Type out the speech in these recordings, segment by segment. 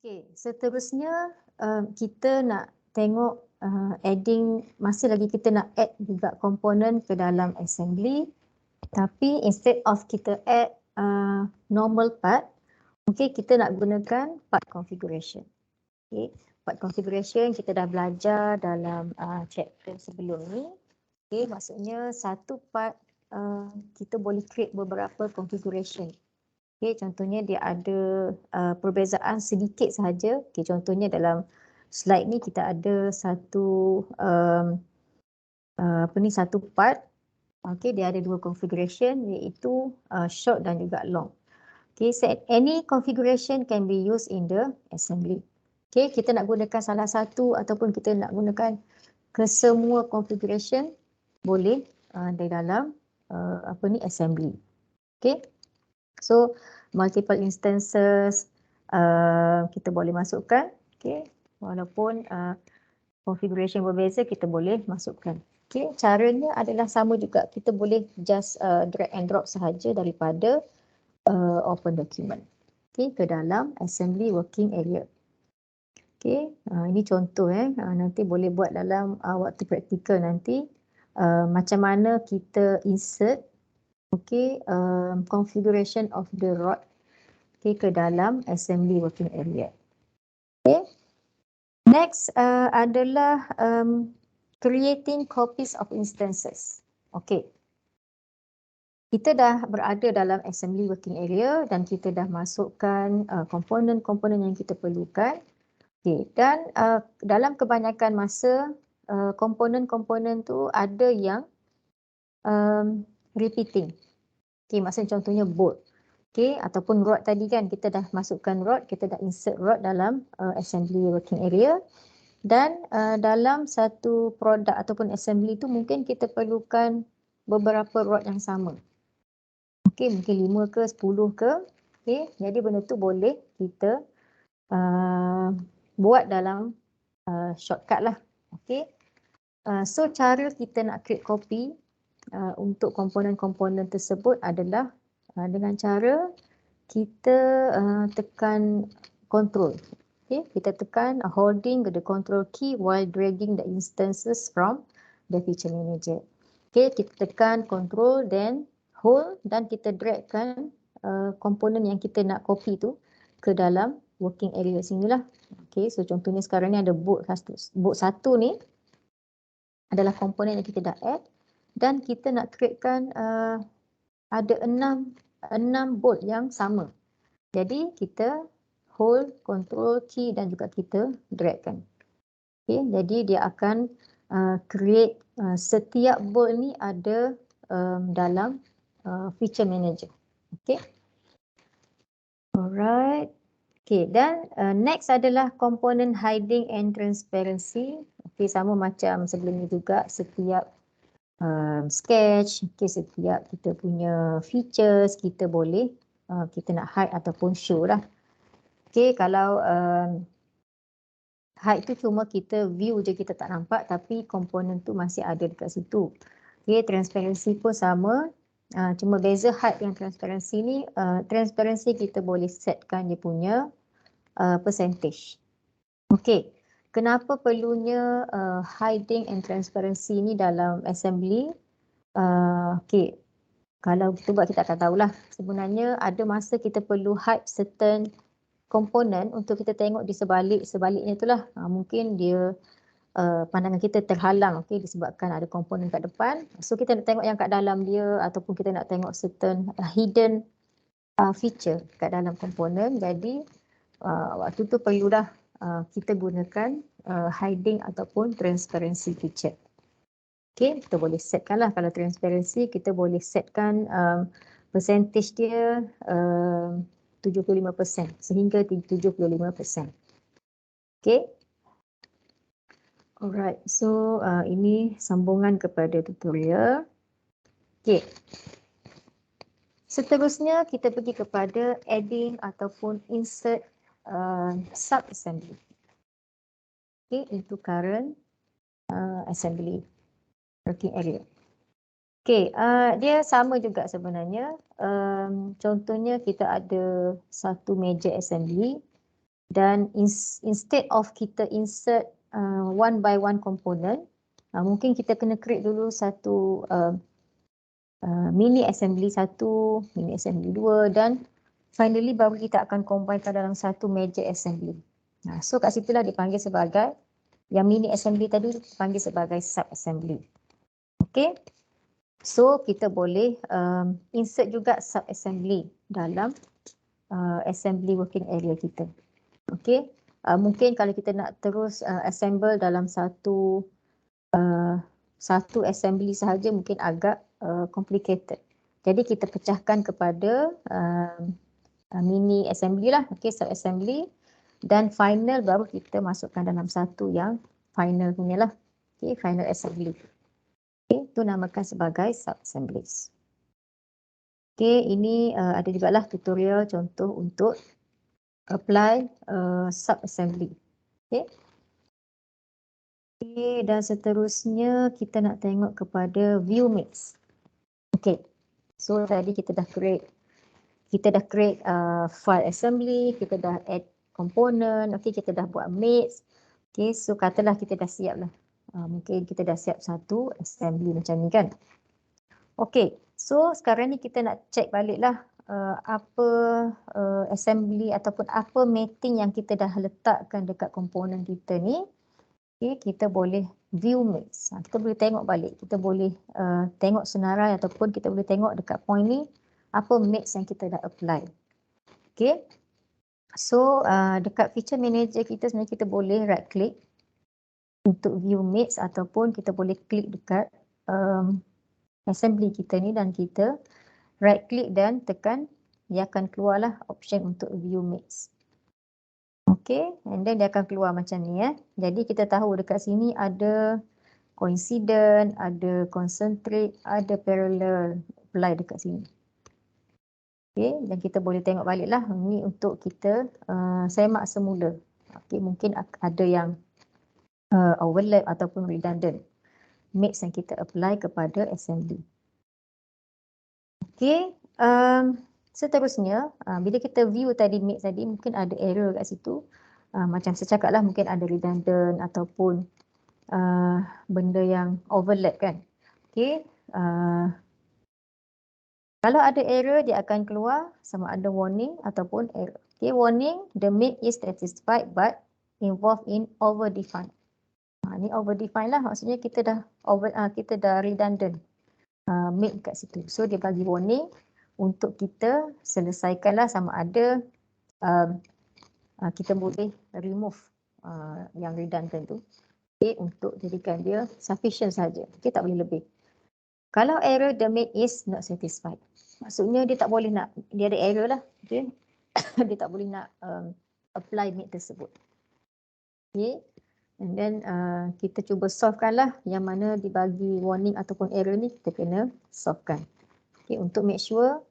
Okey, seterusnya kita nak tengok adding, masih lagi kita nak add juga komponen ke dalam assembly, tapi instead of kita add normal part, okey, kita nak gunakan part configuration. Okey, part configuration kita dah belajar dalam chapter sebelum ni. Okey, maksudnya satu part kita boleh create beberapa configuration. Okay, contohnya dia ada perbezaan sedikit sahaja. Okay, contohnya dalam slide ni kita ada satu satu part. Okay, dia ada dua configuration iaitu short dan juga long. Okay, so any configuration can be used in the assembly. Okay, kita nak gunakan salah satu ataupun kita nak gunakan kesemua configuration boleh di dalam assembly. Okay. So multiple instances kita boleh masukkan, okay, walaupun configuration berbeza kita boleh masukkan. Okay, caranya adalah sama juga, kita boleh just drag and drop sahaja daripada open document, okay, ke dalam assembly working area. Okay, ini contoh nanti boleh buat dalam waktu praktikal nanti macam mana kita insert configuration of the rod ke dalam assembly working area. Okay. Next adalah creating copies of instances. Okay. Kita dah berada dalam assembly working area dan kita dah masukkan komponen-komponen yang kita perlukan. Okay. Dan dalam kebanyakan masa komponen-komponen tu ada yang repeating. Okay, maksudnya contohnya bolt. Okay, ataupun rod tadi kan, kita dah masukkan rod, kita dah insert rod dalam assembly working area. Dan dalam satu produk ataupun assembly tu mungkin kita perlukan beberapa rod yang sama. Okay, mungkin 5 ke 10 ke. Okay, jadi benda tu boleh kita buat dalam shortcut lah. Okay, so cara kita nak create copy untuk komponen-komponen tersebut adalah dengan cara kita tekan control. Okay, kita tekan holding the control key while dragging the instances from the feature manager. Okay, kita tekan control then hold dan kita dragkan komponen yang kita nak copy tu ke dalam working area sinilah. Okay, so contohnya sekarang ni ada bolt satu ni adalah komponen yang kita dah add. Dan kita nak createkan ada 6 bolt yang sama. Jadi kita hold, control, key dan juga kita dragkan. Okay, jadi dia akan create setiap bolt ni ada dalam feature manager. Okay. Alright. Okay, dan next adalah komponen hiding and transparency. Okay, sama macam sebelum ni juga, setiap sketch, okay, setiap kita punya features kita boleh kita nak hide ataupun show lah. Okay, kalau hide tu cuma kita view je, kita tak nampak, tapi komponen tu masih ada dekat situ. Okay, transparency pun sama, cuma beza hide yang transparency ni, transparency kita boleh setkan dia punya percentage. Okay. Kenapa perlunya hiding and transparency ni dalam assembly? Okay, kalau kita buat kita akan tahulah. Sebenarnya ada masa kita perlu hide certain komponen untuk kita tengok di sebaliknya itulah. Mungkin dia pandangan kita terhalang, okay, disebabkan ada komponen kat depan. So kita nak tengok yang kat dalam dia ataupun kita nak tengok certain hidden feature kat dalam komponen. Jadi waktu tu perlulah kita gunakan hiding ataupun transparency feature. Okay, kita boleh setkan lah. Kalau transparency kita boleh setkan percentage dia 75% sehingga 75%. Okay. Alright, so ini sambungan kepada tutorial. Okay. Seterusnya kita pergi kepada adding ataupun insert sub-assembly. Okay, into current assembly working area. Okay, dia sama juga sebenarnya. Contohnya kita ada satu major assembly. Dan instead of kita insert one by one component, mungkin kita kena create dulu satu mini assembly 1, mini assembly 2 dan finally baru kita akan combinekan dalam satu major assembly. So kat situlah dipanggil sebagai, yang mini assembly tadi dipanggil sebagai sub assembly. Okay. So kita boleh insert juga sub assembly dalam assembly working area kita. Okay. Mungkin kalau kita nak terus assemble dalam satu assembly sahaja mungkin agak complicated. Jadi kita pecahkan kepada mini assembly lah, okay, sub assembly, dan final baru kita masukkan dalam satu yang final punya lah, okay, final assembly. Okay, itu namakan sebagai sub assemblies. Okay, ini ada juga lah tutorial contoh untuk apply sub assembly. Okay. Okay, dan seterusnya kita nak tengok kepada view mix. Okay, so tadi kita dah create file assembly, kita dah add komponen, okay, kita dah buat mix. Okay, so katalah kita dah siap lah. Mungkin kita dah siap satu assembly macam ni kan. Okay, so sekarang ni kita nak check balik lah apa assembly ataupun apa mating yang kita dah letakkan dekat komponen kita ni. Okay, kita boleh view mix. Kita boleh tengok balik, kita boleh tengok senarai ataupun kita boleh tengok dekat point ni apa mix yang kita dah apply. Okay, so dekat feature manager kita sebenarnya kita boleh right click untuk view mix ataupun kita boleh klik dekat assembly kita ni dan kita right click dan tekan, dia akan keluarlah option untuk view mix. Okay, and then dia akan keluar macam ni Jadi kita tahu dekat sini ada coincident, ada concentric, ada parallel apply dekat sini. Okay, dan kita boleh tengok balik lah, ni untuk kita semak semula. Okay, mungkin ada yang overlap ataupun redundant mix yang kita apply kepada assembly. Okay, seterusnya bila kita view tadi mix tadi mungkin ada error kat situ. Macam saya cakap lah, mungkin ada redundant ataupun benda yang overlap kan. Okay, kalau ada error dia akan keluar sama ada warning ataupun error. Okay, warning, the mix is satisfied but involved in overdefined. Ni overdefined lah, maksudnya kita dah redundant mix kat situ. So dia bagi warning untuk kita selesaikanlah sama ada kita boleh remove yang redundant tu, okay, untuk jadikan dia sufficient saja. Okay, tak boleh lebih. Kalau error the mix is not satisfied, maksudnya dia tak boleh nak, dia ada error lah, okay. Dia tak boleh nak apply mix tersebut. Okay, and then kita cuba solvekan lah yang mana dibagi warning ataupun error ni, kita kena solvekan. Okay, untuk make sure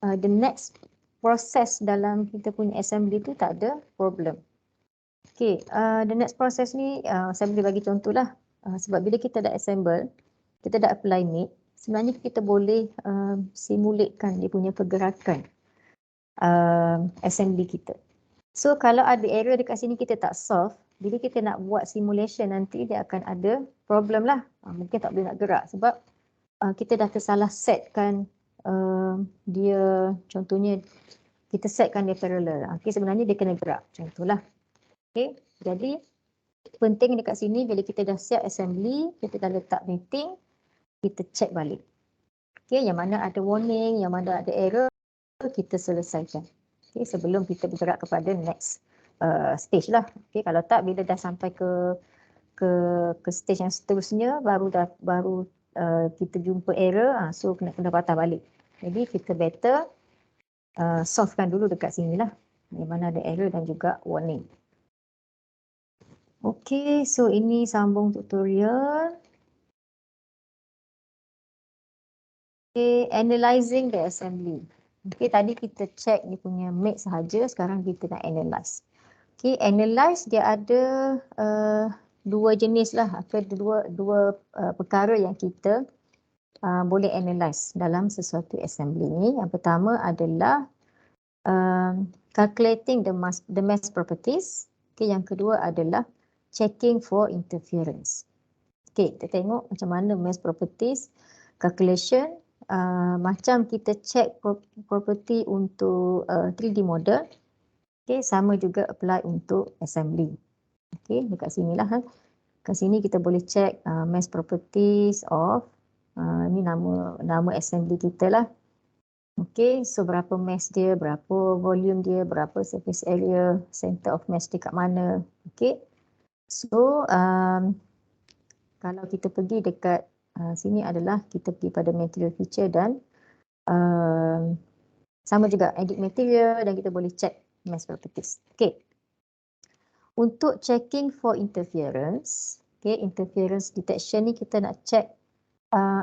the next proses dalam kita punya assembly tu tak ada problem. Okay, the next process ni saya boleh bagi contoh lah. Sebab bila kita dah assemble, kita dah apply mix, sebenarnya kita boleh simulatekan dia punya pergerakan assembly kita. So kalau ada error dekat sini kita tak solve, bila kita nak buat simulation nanti dia akan ada problem lah. Mungkin tak boleh nak gerak sebab kita dah tersalah setkan dia, contohnya kita setkan dia parallel. Okay, sebenarnya dia kena gerak, contohlah. Okay, jadi penting dekat sini bila kita dah siap assembly, kita dah letak mating, kita check balik. Okay, yang mana ada warning, yang mana ada error, kita selesaikan. Okay, sebelum kita bergerak kepada next stage lah. Okay, kalau tak, bila dah sampai ke stage yang seterusnya, baru kita jumpa error, so kena patah balik. Jadi kita better solvekan dulu dekat sini lah, di mana ada error dan juga warning. Okay, so ini sambung tutorial. Okay, analyzing the assembly. Okay, tadi kita check dia punya mix sahaja, sekarang kita nak analyze. Okay, analyze dia ada dua jenis lah, atau dua perkara yang kita boleh analyze dalam sesuatu assembly ni. Yang pertama adalah calculating the mass properties. Okay, yang kedua adalah checking for interference. Okay, kita tengok macam mana mass properties calculation. Macam kita check property untuk 3D model. Okay, sama juga apply untuk assembly. Okay, dekat sini lah. Kat sini kita boleh check mass properties of ni nama assembly kita lah. Okay, so berapa mass dia, berapa volume dia, berapa surface area, center of mass dia kat mana. Okay, so kalau kita pergi dekat sini adalah kita pergi pada material feature dan sama juga edit material dan kita boleh check mass properties. Okay, untuk checking for interference, okay, interference detection ni kita nak check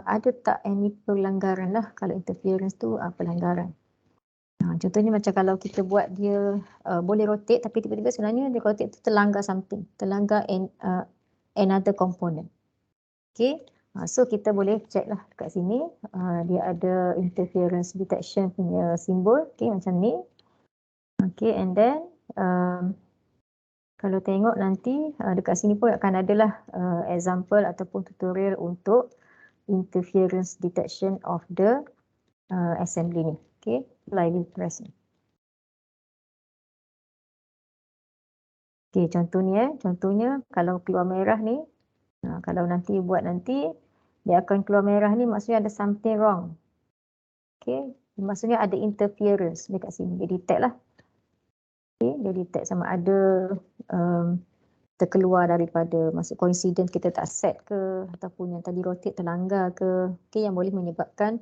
ada tak any pelanggaran lah. Kalau interference tu pelanggaran. Contohnya macam kalau kita buat dia boleh rotate tapi tiba-tiba sebenarnya dia rotate tu terlanggar something, terlanggar another component. Okay, so kita boleh check lah kat sini. Dia ada interference detection punya simbol. Okay, macam ni. Okay, and then kalau tengok nanti dekat sini pun akan adalah example ataupun tutorial untuk interference detection of the assembly ni. Okay, lively press ni. Okay, contohnya kalau keluar merah ni, kalau nanti buat nanti, dia akan keluar merah ni maksudnya ada something wrong. Okay, maksudnya ada interference dekat sini, dia detect lah. Okay, dia detect sama ada terkeluar daripada masuk coincident kita tak set ke ataupun yang tadi rotate terlanggar ke. Okay, yang boleh menyebabkan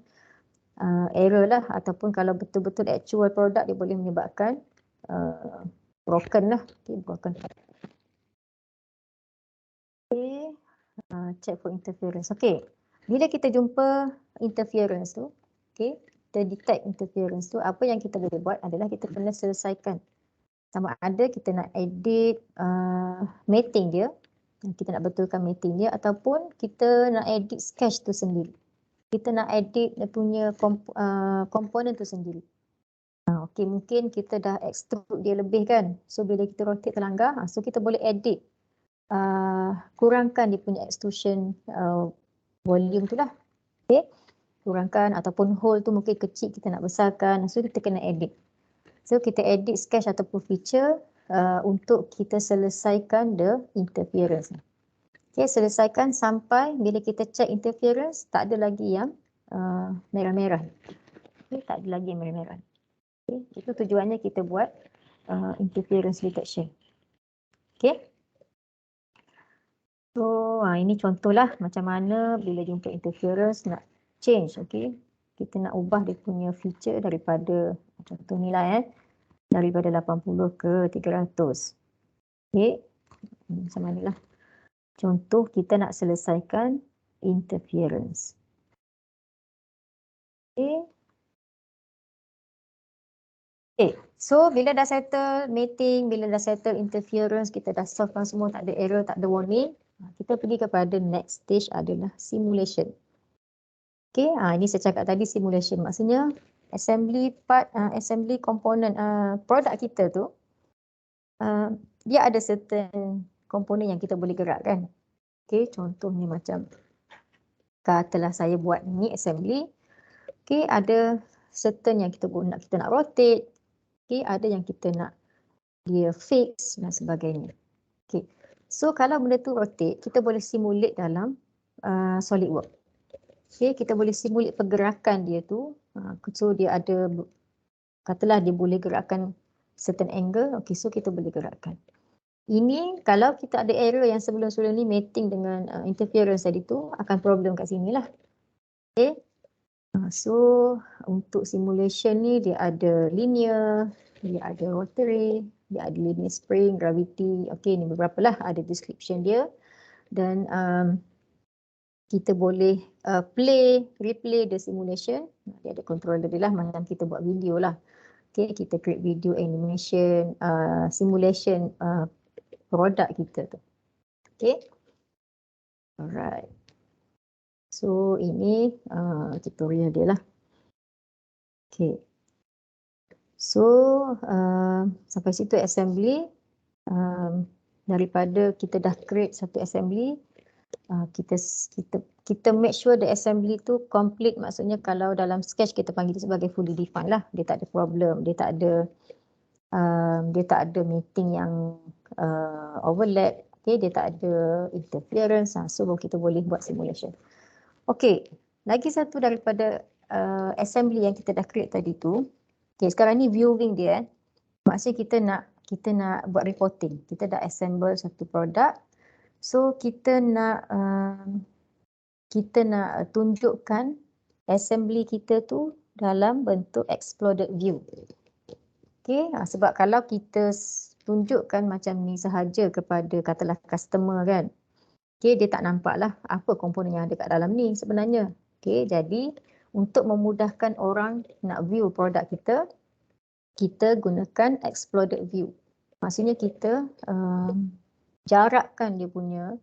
error lah ataupun kalau betul-betul actual product dia boleh menyebabkan broken lah. Okay, broken. Okay, check for interference. Okay, bila kita jumpa interference tu, okay, kita detect interference tu, apa yang kita boleh buat adalah kita kena selesaikan. Sama ada kita nak edit mating dia, kita nak betulkan mating dia ataupun kita nak edit sketch tu sendiri. Kita nak edit dia punya komponen tu sendiri. Okay, mungkin kita dah extrude dia lebih kan. So bila kita rotate terlanggar, so kita boleh edit. Kurangkan dia punya extrusion volume tu lah. Okay, kurangkan ataupun hole tu mungkin kecil kita nak besarkan. So kita kena edit. So kita edit sketch ataupun feature untuk kita selesaikan the interference. Okay, selesaikan sampai bila kita check interference tak ada lagi yang merah-merah. Okay, tak ada lagi yang merah-merah. Okay, itu tujuannya kita buat interference detection. Okay. So ini contohlah macam mana bila jumpa interference nak change. Okay, kita nak ubah dia punya feature daripada contoh ni lah daripada 80 ke 300. Okay, macam mana lah. Contoh kita nak selesaikan interference. Okay. Okay, so bila dah settle mating, bila dah settle interference, kita dah solve semua, tak ada error, tak ada warning, kita pergi kepada next stage adalah simulation. Okay, ini saya cakap tadi simulation, maksudnya assembly part, assembly component produk kita tu, dia ada certain komponen yang kita boleh gerakkan. Okay, contohnya macam katalah saya buat ni assembly, okay, ada certain yang kita nak rotate, okay, ada yang kita nak dia fix dan sebagainya. Okay, so kalau benda tu rotate, kita boleh simulate dalam SolidWorks. Okay, kita boleh simulate pergerakan dia tu. So dia ada, katalah dia boleh gerakkan certain angle, okay, so kita boleh gerakkan. Ini kalau kita ada error yang sebelum-sebelum ni mating dengan interference tadi tu, akan problem kat sini lah. Okay. So untuk simulation ni dia ada linear, dia ada rotary, dia ada linear spring, gravity. Okay, ni beberapa lah ada description dia. Dan kita boleh replay the simulation. Dia ada controller dia lah, macam kita buat video lah. Okay, kita create video animation, simulation produk kita tu. Okay. Alright. So ini tutorial dia lah. Okay. So sampai situ assembly. Daripada kita dah create satu assembly, kita make sure the assembly tu complete. Maksudnya kalau dalam sketch kita panggil dia sebagai fully defined lah. Dia tak ada problem, dia tak ada meeting yang overlap, okay, dia tak ada interference. So baru kita boleh buat simulation. Okay, lagi satu daripada assembly yang kita dah create tadi tu. Okay, sekarang ni viewing dia. Maksudnya kita nak buat reporting. Kita dah assemble satu produk. So kita nak tunjukkan assembly kita tu dalam bentuk exploded view. Okay, sebab kalau kita tunjukkan macam ni sahaja kepada katalah customer kan, okay, dia tak nampak lah apa komponen yang ada kat dalam ni sebenarnya. Okay, jadi untuk memudahkan orang nak view produk kita, kita gunakan exploded view. Maksudnya kita jarakkan dia punya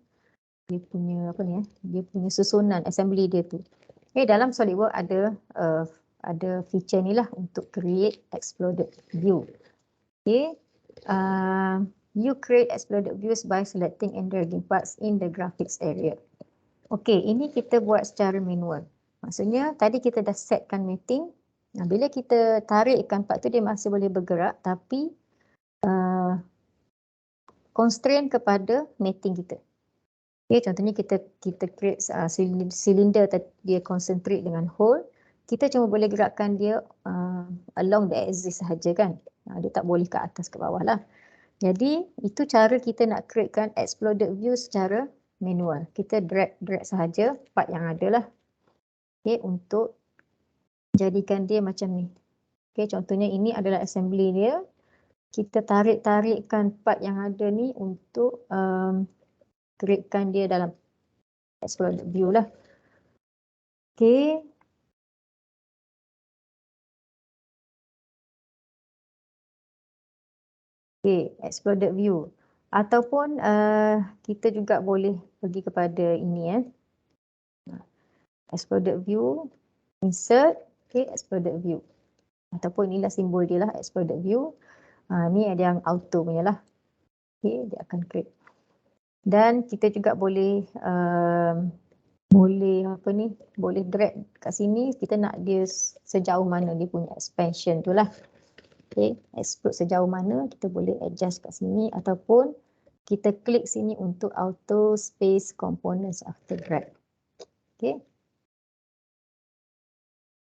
susunan assembly dia tu. Okay, dalam SolidWorks ada feature ni lah untuk create exploded view. Okay, you create exploded views by selecting and dragging parts in the graphics area. Okay, ini kita buat secara manual. Maksudnya tadi kita dah setkan mating. Bila kita tarikkan part tu dia masih boleh bergerak, tapi constraint kepada mating kita. Okay, contohnya kita create silinder dia concentrate dengan hole. Kita cuma boleh gerakkan dia along the axis sahaja kan. Dia tak boleh ke atas ke bawah lah. Jadi itu cara kita nak createkan exploded view secara manual. Kita drag sahaja part yang ada lah. Okay, untuk jadikan dia macam ni. Okay, contohnya ini adalah assembly dia. Kita tarikkan part yang ada ni untuk createkan dia dalam exploded view lah. Okay. Okay, exploded view. Ataupun kita juga boleh pergi kepada ini exploded view, insert, okay, exploded view. Ataupun inilah simbol dia lah, exploded view. Ni ada yang auto punya lah. Okay, dia akan create. Dan kita juga boleh boleh drag kat sini. Kita nak dia sejauh mana dia punya expansion tu lah. Okay, explode sejauh mana kita boleh adjust kat sini ataupun kita klik sini untuk auto space components after drag. Okay.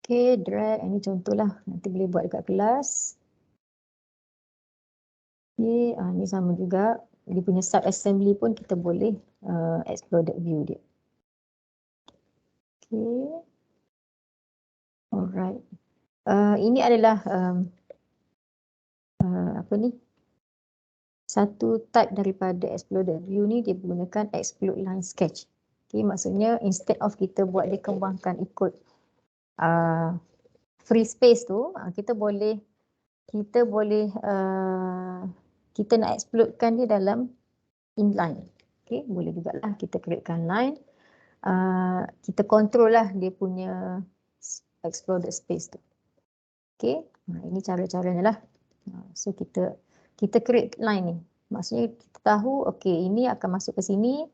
Okay, drag. Ini contohlah. Nanti boleh buat dekat kelas. Okay, ni sama juga. Dia punya sub assembly pun kita boleh exploded view dia. Okay. Alright. Ini adalah satu type daripada exploded view ni. Dia gunakan explode line sketch. Okay, maksudnya instead of kita buat dia kembangkan ikut free space tu, kita nak explodekan dia dalam inline. Okay, boleh juga lah kita createkan line. Kita control lah dia punya exploded space tu. Okay, ini cara-caranya lah. So kita create line ni. Maksudnya kita tahu, okay, ini akan masuk ke sini.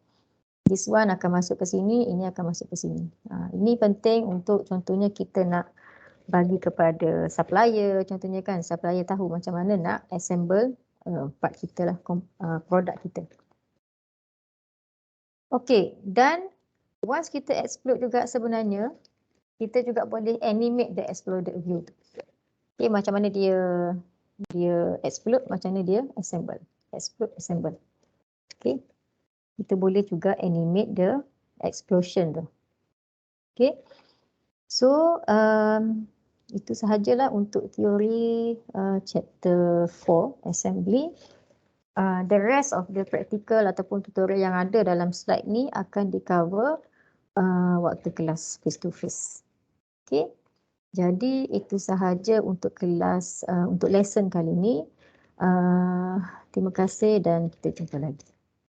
This one akan masuk ke sini, ini akan masuk ke sini. Ini penting untuk contohnya kita nak bagi kepada supplier, contohnya kan supplier tahu macam mana nak assemble part kita lah, produk kita. Okay, dan once kita explode juga sebenarnya, kita juga boleh animate the exploded view. Okay, macam mana dia explode, macam mana dia assemble. Explode, assemble. Okay. Kita boleh juga animate the explosion tu. Okay. So, itu sahajalah untuk teori chapter 4 assembly. The rest of the practical ataupun tutorial yang ada dalam slide ni akan di-cover waktu kelas face to face. Okay. Jadi itu sahaja untuk kelas, untuk lesson kali ini. Terima kasih dan kita jumpa lagi.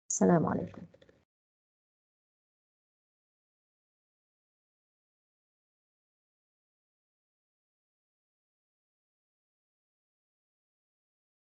Assalamualaikum.